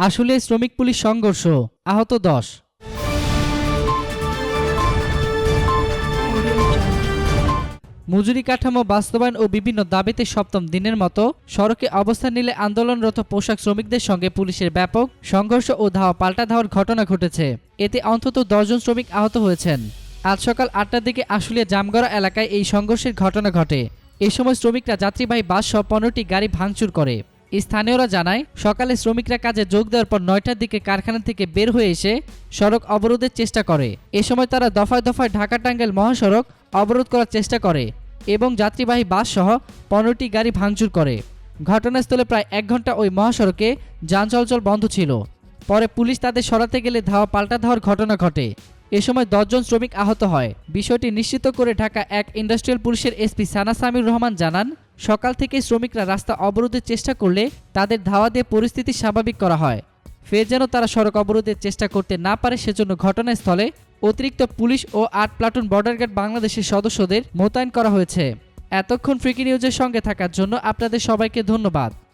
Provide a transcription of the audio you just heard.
আশুলিয়ায় শ্রমিক পুলিশ সংঘর্ষ, আহত 10। মজুরি কাঠামো বাস্তবায়ন ও বিভিন্ন দাবিতে সপ্তম দিনের মতো সড়কে অবস্থান নিলে আন্দোলনরত পোশাক শ্রমিকদের সঙ্গে পুলিশের ব্যাপক সংঘর্ষ ও ধাওয়া পাল্টা ধাওয়ার ঘটনা ঘটেছে। এতে অন্তত 10 জন শ্রমিক আহত হয়েছেন। আজ সকাল 8টার দিকে আশুলিয়া জামগড়া এলাকায় এই সংঘর্ষের ঘটনা ঘটে। এই সময় শ্রমিকরা যাত্রীবাহী বাস সহ 15টি গাড়ি ভাঙচুর করে। স্থানীয়রা জানায়, সকালে শ্রমিকরা কাজে যোগ দেওয়ার পর 9টার দিকে কারখানা থেকে বের হয়ে এসে সড়ক অবরোধের চেষ্টা করে। এ সময় তারা দফায় দফায় ঢাকা-টাঙ্গাইল মহাসড়ক অবরোধ করার চেষ্টা করে এবং যাত্রীবাহী বাস সহ 15টি গাড়ি ভাঙচুর করে। ঘটনাস্থলে প্রায় 1 ঘন্টা ওই মহাসড়কে যান চলাচল বন্ধ ছিল। পরে পুলিশ তাদের সরাতে গেলে ধাওয়া পাল্টা ধাওয়ার ঘটনা ঘটে। এ সময় 10 জন শ্রমিক আহত হয়। বিষয়টি নিশ্চিত করে ঢাকা 1 ইন্ডাস্ট্রিয়াল পুলিশের এসপি সানা সামিউর রহমান জানান, সকাল থেকে শ্রমিকরা রাস্তা অবরোধের চেষ্টা করলে তাদের ধাওয়া দিয়ে পরিস্থিতি স্বাভাবিক করা হয়। ফের যেন তারা সড়ক অবরোধের চেষ্টা করতে না পারে সেজন্য ঘটনাস্থলে অতিরিক্ত পুলিশ ও 8 প্লাটুন বর্ডার গার্ড বাংলাদেশের সদস্যদের মোতায়েন করা হয়েছে। এতক্ষণ ফ্রিকি নিউজের সঙ্গে থাকার জন্য আপনাদের সবাইকে ধন্যবাদ।